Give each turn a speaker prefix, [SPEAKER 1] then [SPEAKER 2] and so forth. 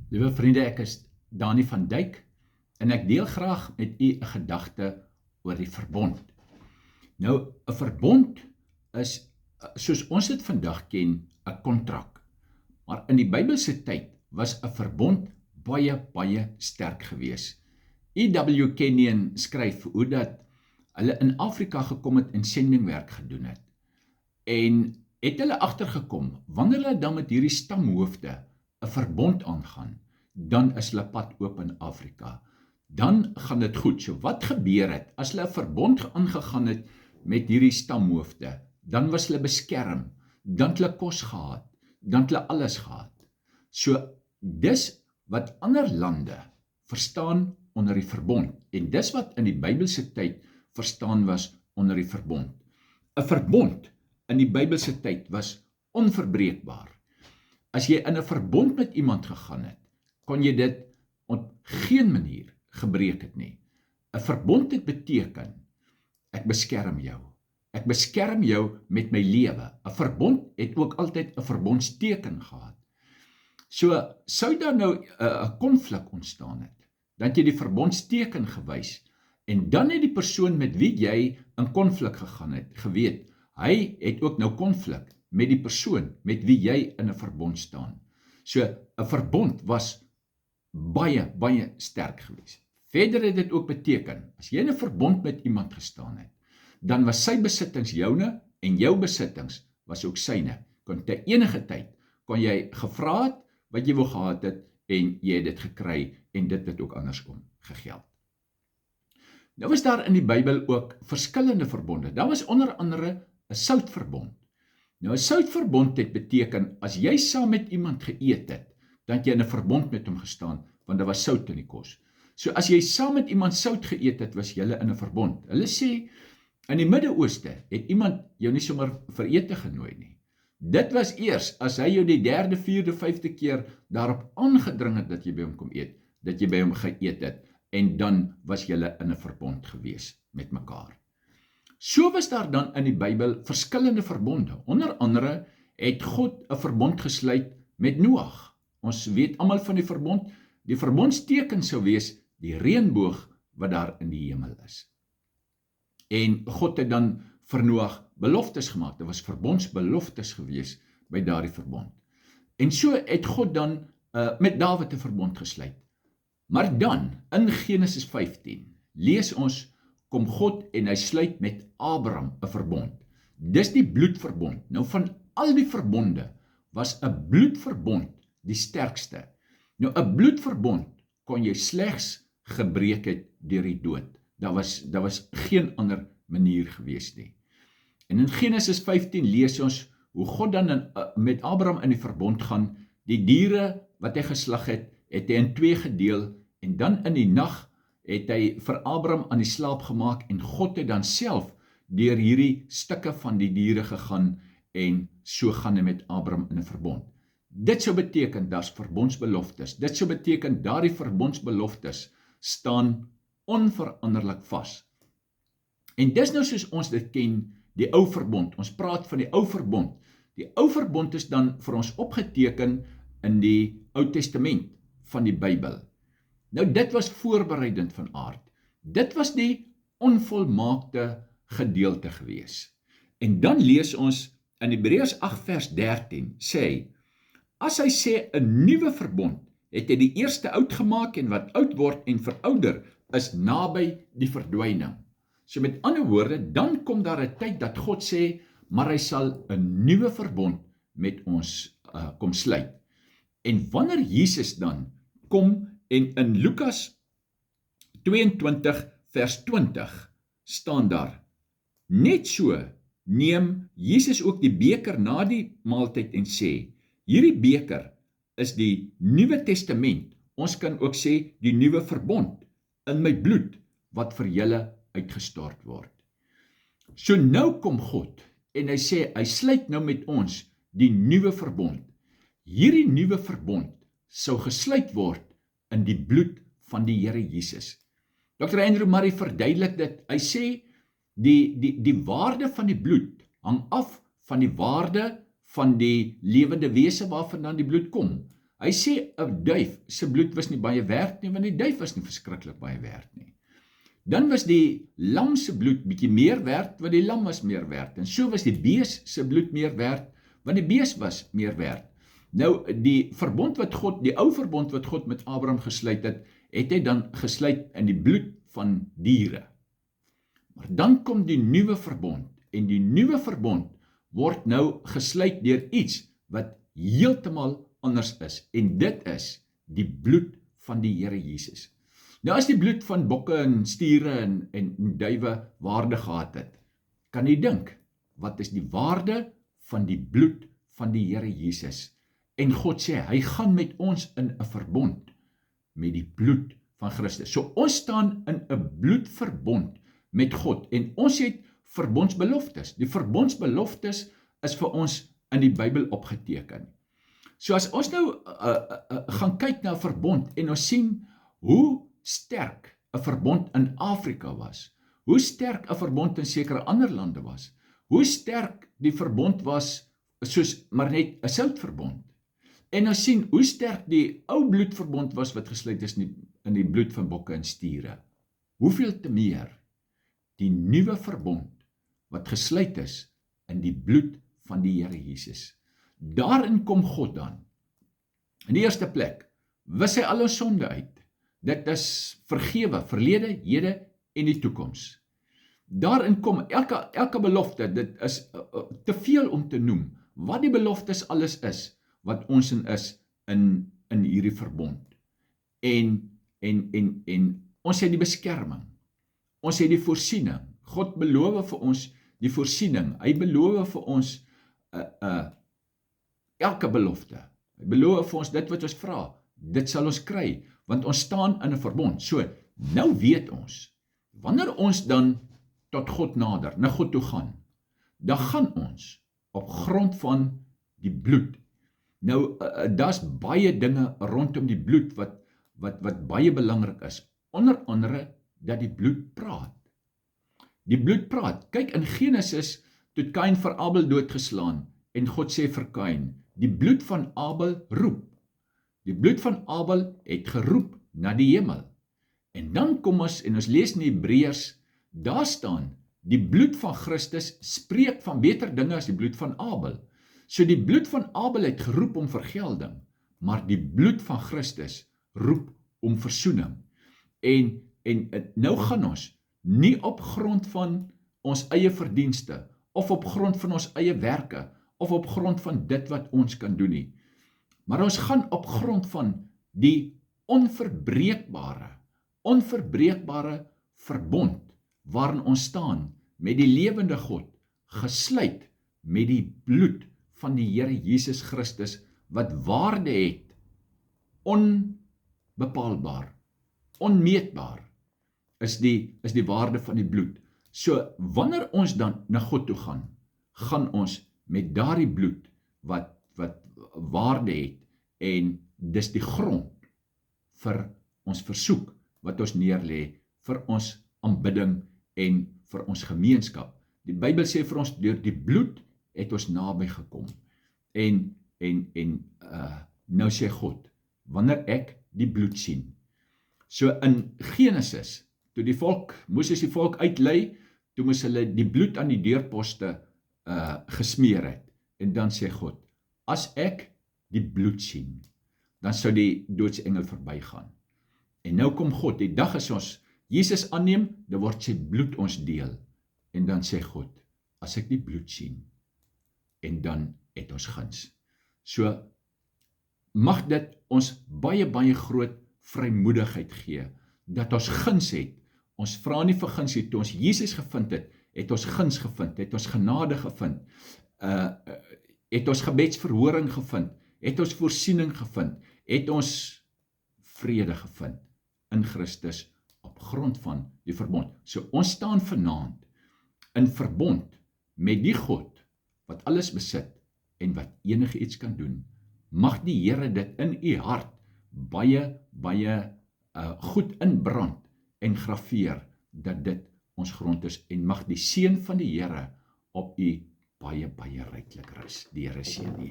[SPEAKER 1] Liewe vriende, ek is Dani van Dijk en ek deel graag met u 'n gedagte oor die verbond. Nou, 'n verbond is, soos ons dit vandag ken, 'n kontrak. Maar in die Bybelse tyd was 'n verbond baie sterk geweest. E.W. Kenyon skryf hoe dat hulle in Afrika gekom het en sendingwerk gedoen het. En het hulle agtergekom, wanneer hulle dan met hierdie stamhoofde 'n verbond aangaan, dan is hulle pad oop in Afrika. Dan gaan dit goed. So wat gebeur het, as hulle 'n verbond aangegaan het met hierdie stamhoofde, dan was hulle beskerm, dan het hulle kos gehad, dan het hulle alles gehad. So dis wat ander lande verstaan onder die verbond, en dis wat in die Bybelse tyd verstaan was onder die verbond. 'n Verbond in die Bybelse tyd was onverbreekbaar. As jy in 'n verbond met iemand gegaan het, kon jy dit op geen manier gebreek het nie. 'n Verbond het beteken, ek beskerm jou. Ek beskerm jou met my lewe. 'n Verbond het ook altyd 'n verbondsteken gehad. So, sou daar nou 'n konflik ontstaan het, dan het jy die verbondsteken gewys, en dan het die persoon met wie jy in konflik gegaan het, geweet, hy het ook nou konflik met die persoon met wie jy in 'n verbond staan. So, 'n verbond was baie sterk geweest. Verder het dit ook beteken, as jy in 'n verbond met iemand gestaan het, dan was sy besittings joune en jou besittings was ook syne. Te enige tyd kon jy gevra het wat jy wou gehad het en jy het dit gekry, en dit het ook andersom gegeld. Nou was daar in die Bybel ook verskillende verbonde. Daar was onder andere 'n soutverbond. Nou 'n soutverbond het beteken, as jy saam met iemand geëet het, dan het jy in 'n verbond met hom gestaan, want daar was sout in die kos. So as jy saam met iemand sout geëet het, was julle in 'n verbond. Hulle sê, in die Midde-Ooste het iemand jou nie sommer vir ete genooi nie. Dit was eers as hy jou die 3de, 4de, 5de keer daarop aangedring het dat jy by hom kom eet, dat jy by hom geëet het, en dan was julle in 'n verbond gewees met mekaar. So was daar dan in die Bybel verskillende verbonde. Onder andere het God 'n verbond gesluit met Noag. Ons weet almal van die verbond. Die verbondsteken sou wees die reënboog wat daar in die hemel is. En God het dan vir Noag beloftes gemaak. Dit was verbondsbeloftes gewees by daardie verbond. En so het God dan met Dawid 'n verbond gesluit. Maar dan, in Genesis 15, lees ons, kom God en hy sluit met Abraham 'n verbond. Dis die bloedverbond. Nou van al die verbonde was 'n bloedverbond die sterkste. Nou 'n bloedverbond kon jy slegs gebreek het deur die dood. Daar was geen ander manier gewees nie. En in Genesis 15 lees ons hoe God dan met Abraham in die verbond gaan. Die diere wat hy geslag het, het hy in 2 gedeel, en dan in die nag het hy vir Abraham aan die slaap gemaak, en God het dan self deur hierdie stukke van die diere gegaan, en so gaan hy met Abraham in 'n verbond. Dit sou beteken, daar's verbondsbeloftes. Dit sou beteken, daardie verbondsbeloftes staan onveranderlik vas. En dis nou soos ons dit ken, die ou verbond. Ons praat van die ou verbond. Die ou verbond is dan vir ons opgeteken in die Ou Testament van die Bybel. Nou dit was voorbereidend van aard. Dit was die onvolmaakte gedeelte gewees. En dan lees ons in Hebreërs 8 vers 13 sê, as hy sê 'n nuwe verbond, het hy die eerste oud gemaak, en wat oud word en verouder is naby die verdwyning. So met ander woorde, dan kom daar 'n tyd dat God sê, maar hy sal 'n nuwe verbond met ons kom sluit. En wanneer Jesus dan kom, en in Lukas 22 vers 20 staan daar, net so neem Jesus ook die beker na die maaltyd en sê, hierdie beker is die Nuwe Testament, ons kan ook sê die nuwe verbond in my bloed wat vir julle uitgestort word. So nou kom God en hy sê, hy sluit nou met ons die nuwe verbond. Hierdie nuwe verbond sou gesluit word in die bloed van die Here Jesus. Dr. Andrew Murray verduidelik dit. Hy sê die waarde van die bloed hang af van die waarde van die lewende wese waarvandaan die bloed kom. Hy sê 'n duif se bloed was nie baie werd nie, want die duif was nie verskriklik baie werd nie. Dan was die lam se bloed bietjie meer werd, want die lam was meer werd. En so was die bees se bloed meer werd, want die bees was meer werd. Nou, die verbond wat God, die ou verbond wat God met Abraham gesluit het, het hy dan gesluit in die bloed van diere. Maar dan kom die nuwe verbond, en die nuwe verbond word nou gesluit deur iets wat heeltemal anders is, en dit is die bloed van die Here Jesus. Nou as die bloed van bokke en stiere en duwe waarde gehad het, kan jy dink, wat is die waarde van die bloed van die Here Jesus? En God sê, hy gaan met ons in 'n verbond met die bloed van Christus. So ons staan in 'n bloedverbond met God, en ons het verbondsbeloftes. Die verbondsbeloftes is vir ons in die Bybel opgeteken. So as ons nou gaan kyk na 'n verbond, en ons sien hoe sterk 'n verbond in Afrika was, hoe sterk 'n verbond in sekere ander lande was, hoe sterk die verbond was, soos maar net 'n soutverbond, en ons sien hoe sterk die ou bloedverbond was wat gesluit is in die bloed van bokke en stiere. Hoeveel te meer die nuwe verbond wat gesluit is in die bloed van die Here Jesus. Daarin kom God dan. In die eerste plek, wis hy al ons sonde uit. Dit is vergewe, verlede, hede en die toekoms. Daarin kom elke belofte, dit is te veel om te noem, wat die beloftes alles is, wat ons is in hierdie verbond. En ons het die beskerming, ons het die voorsiening. God beloof vir ons die voorsiening, hy beloof vir ons elke belofte, hy beloof vir ons dit wat ons vra, dit sal ons kry, want ons staan in 'n verbond. So, nou weet ons, wanneer ons dan tot God nader, na God toe gaan, dan gaan ons op grond van die bloed. Nou, daar's baie dinge rondom die bloed wat baie belangrik is. Onder andere, dat die bloed praat. Die bloed praat. Kyk, in Genesis, toe Kain vir Abel doodgeslaan, en God sê vir Kain, die bloed van Abel roep. Die bloed van Abel het geroep na die hemel. En dan kom ons, en ons lees in Hebreërs, daar staan, die bloed van Christus spreek van beter dinge as die bloed van Abel. So die bloed van Abel het geroep om vergelding, maar die bloed van Christus roep om versoening. En nou gaan ons nie op grond van ons eie verdienste, of op grond van ons eie werke, of op grond van dit wat ons kan doen nie. Maar ons gaan op grond van die onverbreekbare verbond waarin ons staan met die lewende God, gesluit met die bloed van die Here Jesus Christus, wat waarde het, onbepaalbaar, onmeetbaar, is die waarde van die bloed. So, wanneer ons dan na God toe gaan ons met daardie bloed, wat waarde het, en dis die grond vir ons versoek, wat ons neerlê, vir ons aanbidding, en vir ons gemeenskap. Die Bybel sê vir ons, deur die bloed het ons naby gekom. En nou sê God, wanneer ek die bloed sien. So in Genesis, toe Moses die volk uitlei, toe moes hulle die bloed aan die deurposte gesmeer het. En dan sê God, as ek die bloed sien, dan sou die doodsengel verbygaan. En nou kom God, die dag as ons Jesus aanneem, dan word sy bloed ons deel. En dan sê God, as ek die bloed sien, en dan het ons guns. So, mag dit ons baie groot vrymoedigheid gee, dat ons guns het. Ons vra nie vir guns het, toe ons Jesus gevind het ons guns gevind, het ons genade gevind, het ons gebedsverhoring gevind, het ons voorsiening gevind, het ons vrede gevind in Christus op grond van die verbond. So ons staan vanaand in verbond met die God wat alles besit en wat enige iets kan doen. Mag die Here dit in u hart baie goed inbrand en graveer dat dit ons grond is, en mag die seën van die Here op u baie ryklik rus. Die Here seën u.